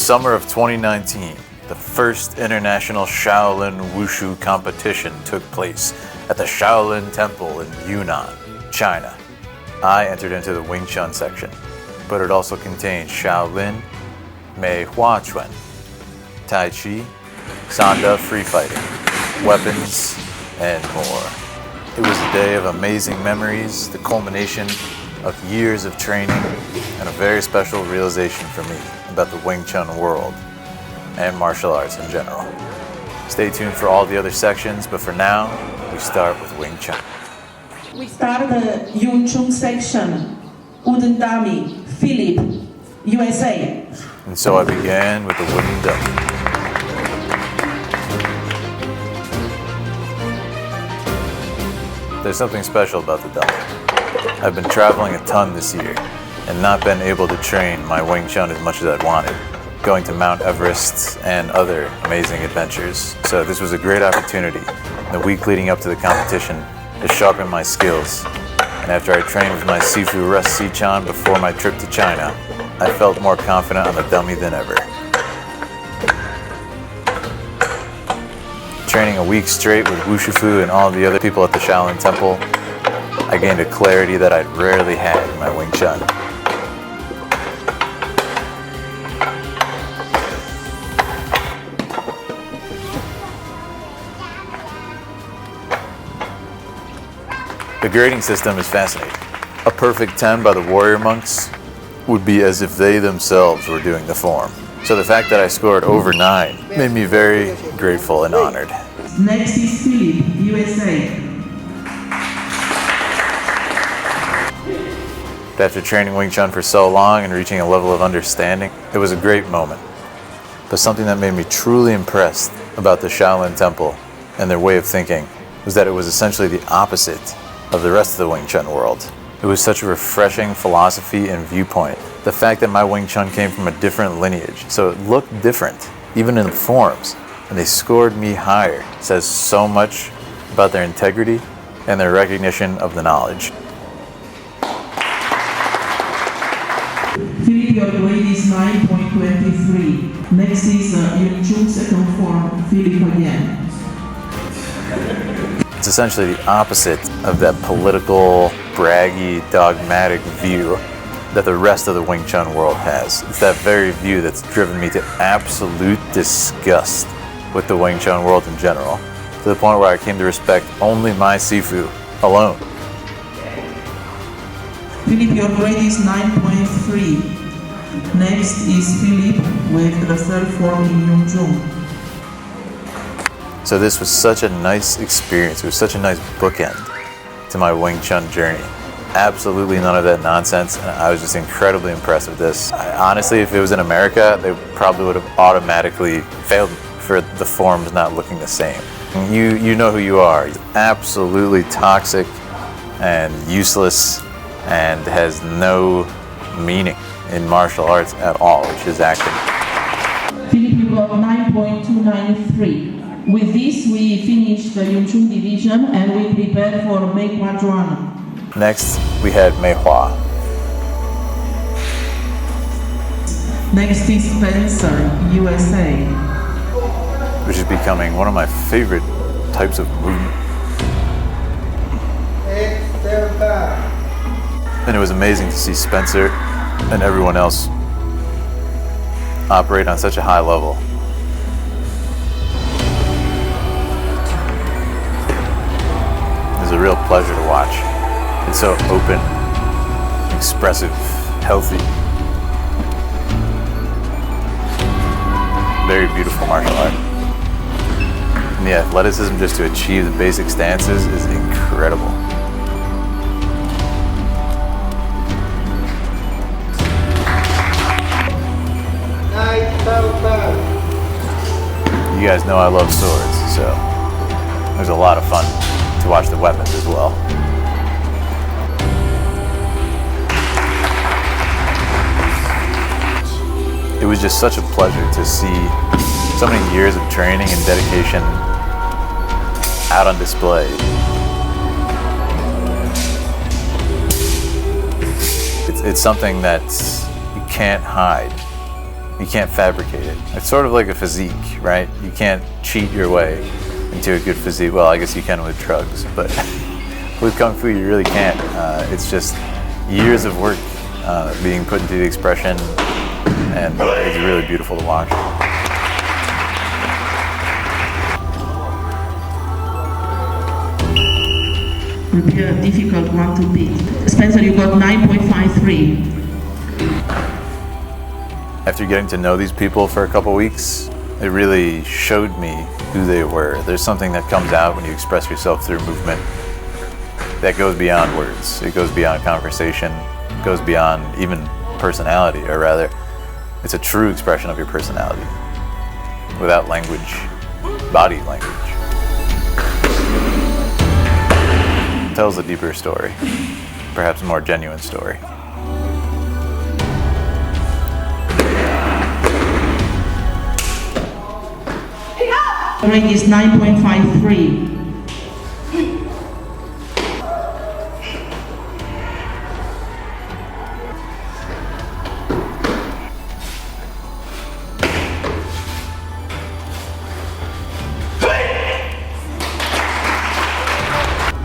summer of 2019, the first international Shaolin Wushu competition took place at the Shaolin Temple in Yunnan, China. I entered into the Wing Chun section, but it also contained Shaolin, Mei Hua Chun, Tai Chi, Sanda free fighting, weapons, and more. It was a day of amazing memories, the culmination of years of training, and a very special realization for me about the Wing Chun world and martial arts in general. Stay tuned for all the other sections, but for now, we start with Wing Chun. We start the Wing Chun section, wooden dummy, Philip, USA. And so I began with the wooden dummy. There's something special about the dummy. I've been traveling a ton this year and not been able to train my Wing Chun as much as I'd wanted, going to Mount Everest and other amazing adventures. So this was a great opportunity in the week leading up to the competition to sharpen my skills. And after I trained with my Sifu Russ Sichan before my trip to China, I felt more confident on the dummy than ever. Training a week straight with Wushu Fu and all the other people at the Shaolin Temple, I gained a clarity that I'd rarely had in my Wing Chun. The grading system is fascinating. A perfect 10 by the warrior monks would be as if they themselves were doing the form. So the fact that I scored over 9 made me very grateful and honored. Next is Philip, USA. After training Wing Chun for so long and reaching a level of understanding, it was a great moment. But something that made me truly impressed about the Shaolin Temple and their way of thinking was that it was essentially the opposite of the rest of the Wing Chun world. It was such a refreshing philosophy and viewpoint. The fact that my Wing Chun came from a different lineage, so it looked different, even in the forms, and they scored me higher, says so much about their integrity and their recognition of the knowledge. Philip, your grade is 9.23. Next is Wing Chun second form, Philip again. It's essentially the opposite of that political, braggy, dogmatic view that the rest of the Wing Chun world has. It's that very view that's driven me to absolute disgust with the Wing Chun world in general, to the point where I came to respect only my Sifu alone. Philip, your grade is 9.3. Next is Philip with the third form in Wing Chun. So this was such a nice experience. It was such a nice bookend to my Wing Chun journey. Absolutely none of that nonsense, and I was just incredibly impressed with this. Honestly, if it was in America, they probably would have automatically failed for the forms not looking the same. You know who you are. Absolutely toxic and useless and has no meaning in martial arts at all, which is acting. Philip, you got 9.293. With this, we finish the Wing Chun division and we prepare for Mei Hua Chun. Next, we had Mei Hua. Next is Spencer, USA. Which is becoming one of my favorite types of movement. And it was amazing to see Spencer and everyone else operate on such a high level. It was a real pleasure to watch. It's so open, expressive, healthy. Very beautiful martial art. And the athleticism just to achieve the basic stances is incredible. You guys know I love swords, so it was a lot of fun to watch the weapons as well. It was just such a pleasure to see so many years of training and dedication out on display. It's something that you can't hide. You can't fabricate it. It's sort of like a physique, right? You can't cheat your way into a good physique. Well, I guess you can with drugs, but with Kung Fu you really can't. It's just years of work being put into the expression, and it's really beautiful to watch. Will be a difficult one to beat. Spencer, you got 9.53. After getting to know these people for a couple weeks, it really showed me who they were. There's something that comes out when you express yourself through movement that goes beyond words. It goes beyond conversation. It goes beyond even personality, or rather, it's a true expression of your personality without language, body language. It tells a deeper story, perhaps a more genuine story. The rate is 9.53.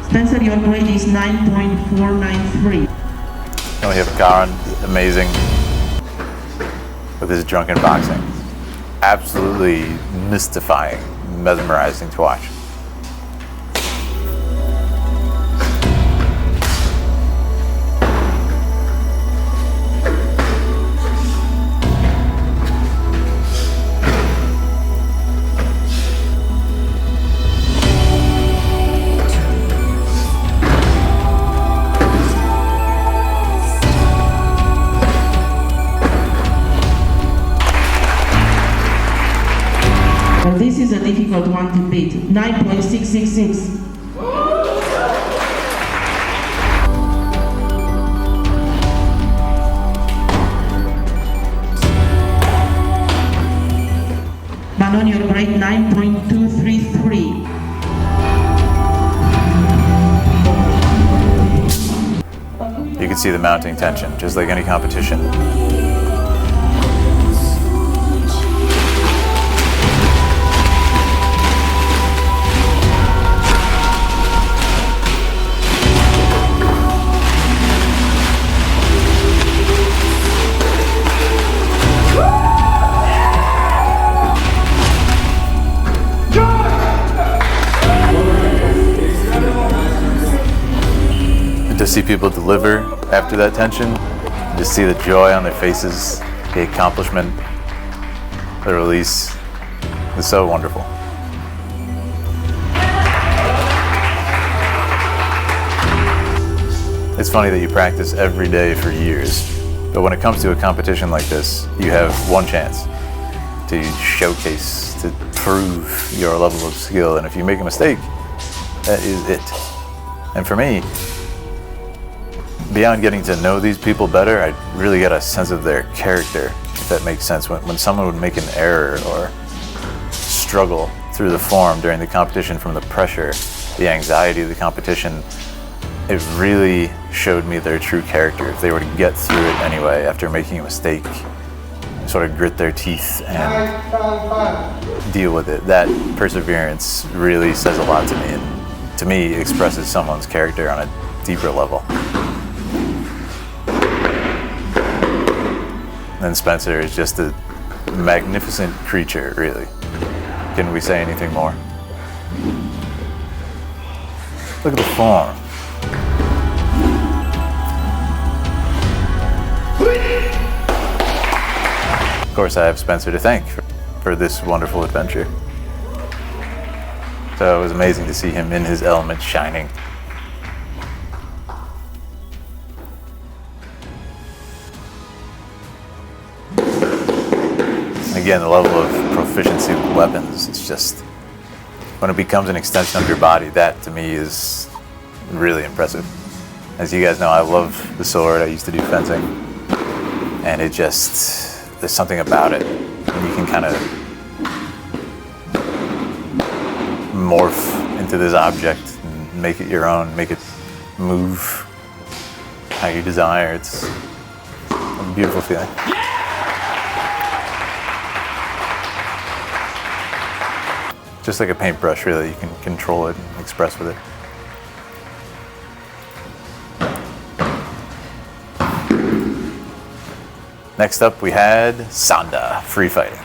Spencer, your grade is 9.493. Then we have Karan, amazing, with his drunken boxing. Absolutely mystifying, mesmerizing to watch. And this is a difficult one to beat. 9.666. Manon, your grade 9.233. You can see the mounting tension, just like any competition. To see people deliver after that tension, just see the joy on their faces, the accomplishment, the release. It's so wonderful. It's funny that you practice every day for years, but when it comes to a competition like this, you have one chance to showcase, to prove your level of skill, and if you make a mistake, that is it. And for me, beyond getting to know these people better, I really get a sense of their character, if that makes sense. When someone would make an error or struggle through the form during the competition from the pressure, the anxiety of the competition, it really showed me their true character. If they were to get through it anyway after making a mistake, sort of grit their teeth and deal with it, that perseverance really says a lot to me, and to me expresses someone's character on a deeper level. And Spencer is just a magnificent creature, really. Can we say anything more? Look at the form. Of course, I have Spencer to thank for this wonderful adventure. So it was amazing to see him in his element, shining. Again, the level of proficiency with weapons, it's just, when it becomes an extension of your body, that to me is really impressive. As you guys know, I love the sword. I used to do fencing, and it just, there's something about it. And you can kind of morph into this object and make it your own, make it move how you desire. It's a beautiful feeling. Just like a paintbrush, really. You can control it and express with it. Next up, we had Sanda, free fighting.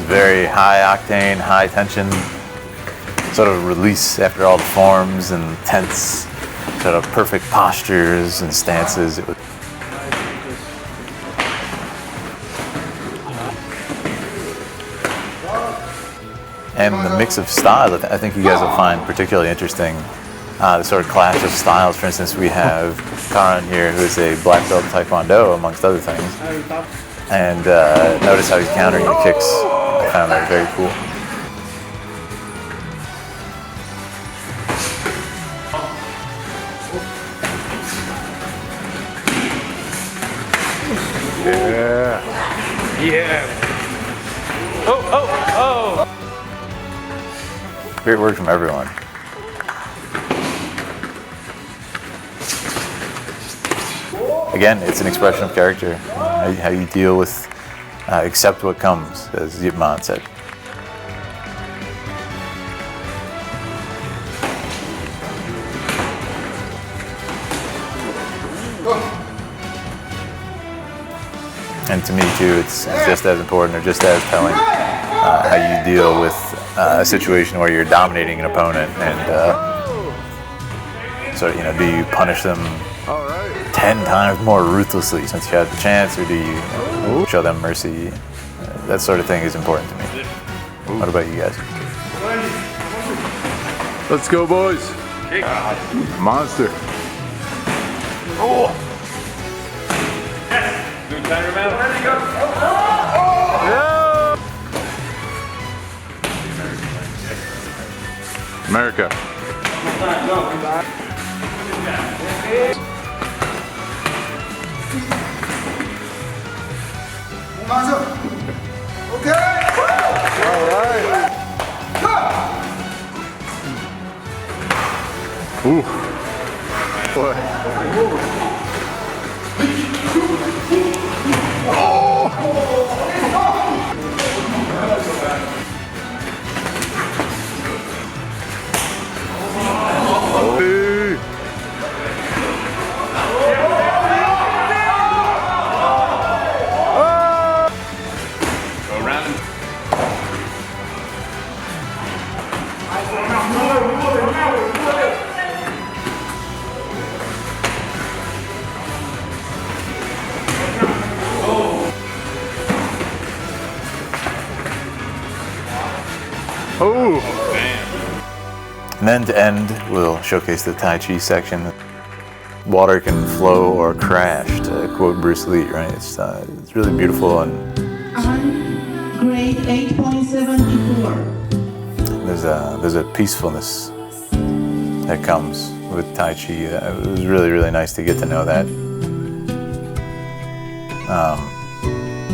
Very high octane, high tension, sort of release after all the forms and tense, sort of perfect postures and stances. And the mix of style, I think you guys will find particularly interesting. The sort of clash of styles. For instance, we have Karan here, who is a black belt Taekwondo, amongst other things. And notice how he's countering the kicks. I found that very cool. Yeah. Yeah. Oh. Great work from everyone. Again, it's an expression of character, how you deal with, accept what comes, as Yip Man said. And to me too, it's just as important or just as telling how you deal with a situation where you're dominating an opponent and so, do you punish them 10 times more ruthlessly since you had the chance, or do you show them mercy? That sort of thing is important to me. What about you guys? Let's go, boys. Monster. Oh. Yes. Do we tie your mouth? There you go. Yeah. America. Okay. All right. Ooh. Boy. Oh! And then to end, we'll showcase the Tai Chi section. Water can flow or crash, to quote Bruce Lee, right? It's really beautiful, and Grade 8.74. there's a peacefulness that comes with Tai Chi. It was really, really nice to get to know that.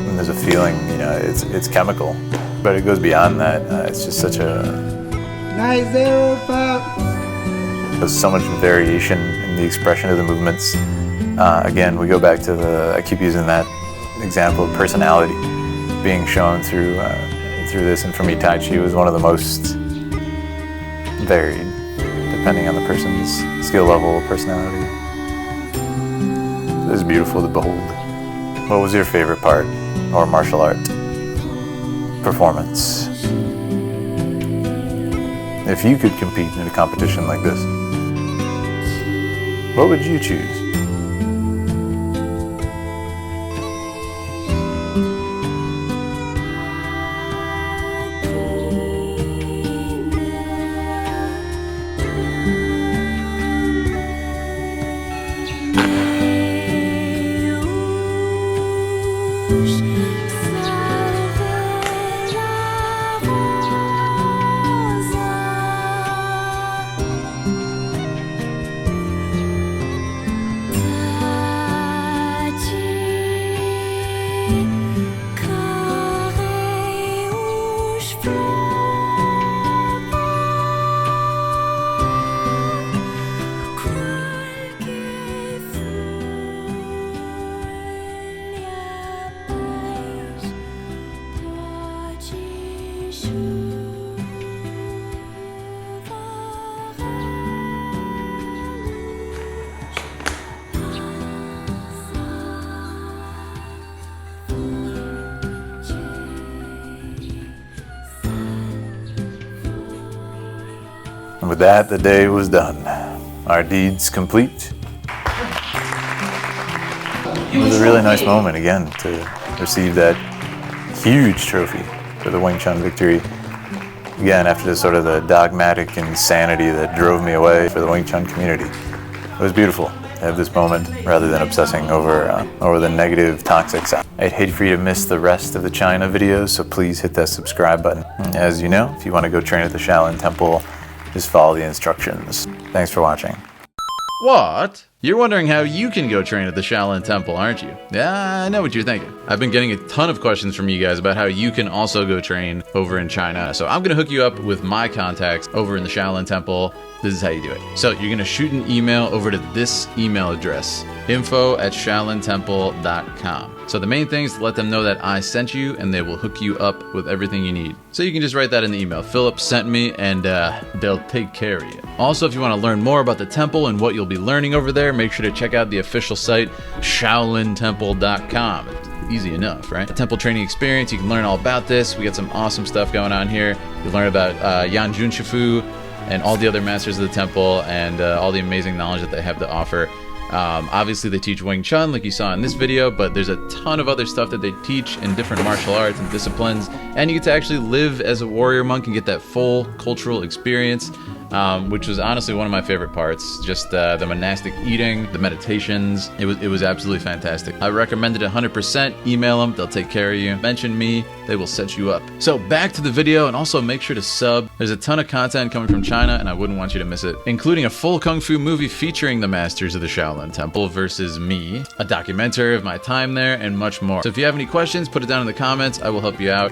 And there's a feeling, it's chemical, but it goes beyond that. It's just such a... 905. There's so much variation in the expression of the movements. Again, we go back to I keep using that example of personality being shown through this, and for me, Tai Chi was one of the most varied, depending on the person's skill level, personality. It was beautiful to behold. What was your favorite part or martial art performance? If you could compete in a competition like this, what would you choose? And with that, the day was done. Our deeds complete. It was a really nice moment again to receive that huge trophy for the Wing Chun victory. Again, after this sort of the dogmatic insanity that drove me away for the Wing Chun community. It was beautiful to have this moment rather than obsessing over the negative, toxic side. I'd hate for you to miss the rest of the China videos, so please hit that subscribe button. As you know, if you want to go train at the Shaolin Temple, just follow the instructions. Thanks for watching. What? You're wondering how you can go train at the Shaolin Temple, aren't you? Yeah, I know what you're thinking. I've been getting a ton of questions from you guys about how you can also go train over in China. So I'm gonna hook you up with my contacts over in the Shaolin Temple. This is how you do it. So you're gonna shoot an email over to this email address, info@shaolintemple.com. So the main thing is to let them know that I sent you, and they will hook you up with everything you need. So you can just write that in the email. Philip sent me, and they'll take care of you. Also, if you want to learn more about the temple and what you'll be learning over there, make sure to check out the official site, shaolintemple.com. It's easy enough, right? A temple training experience, you can learn all about this. We got some awesome stuff going on here. You'll learn about Yan Jun Shifu and all the other masters of the temple and all the amazing knowledge that they have to offer. Obviously they teach Wing Chun like you saw in this video, but there's a ton of other stuff that they teach in different martial arts and disciplines, and you get to actually live as a warrior monk and get that full cultural experience, which was honestly one of my favorite parts. Just the monastic eating, the meditations, it was absolutely fantastic. I recommend it 100%. Email them, they'll take care of you. Mention me, they will set you up. So back to the video, and also make sure to sub. There's a ton of content coming from China, and I wouldn't want you to miss it, including a full kung fu movie featuring the masters of the Shaolin Temple versus me, a documentary of my time there, and much more. So if you have any questions, put it down in the comments. I will help you out.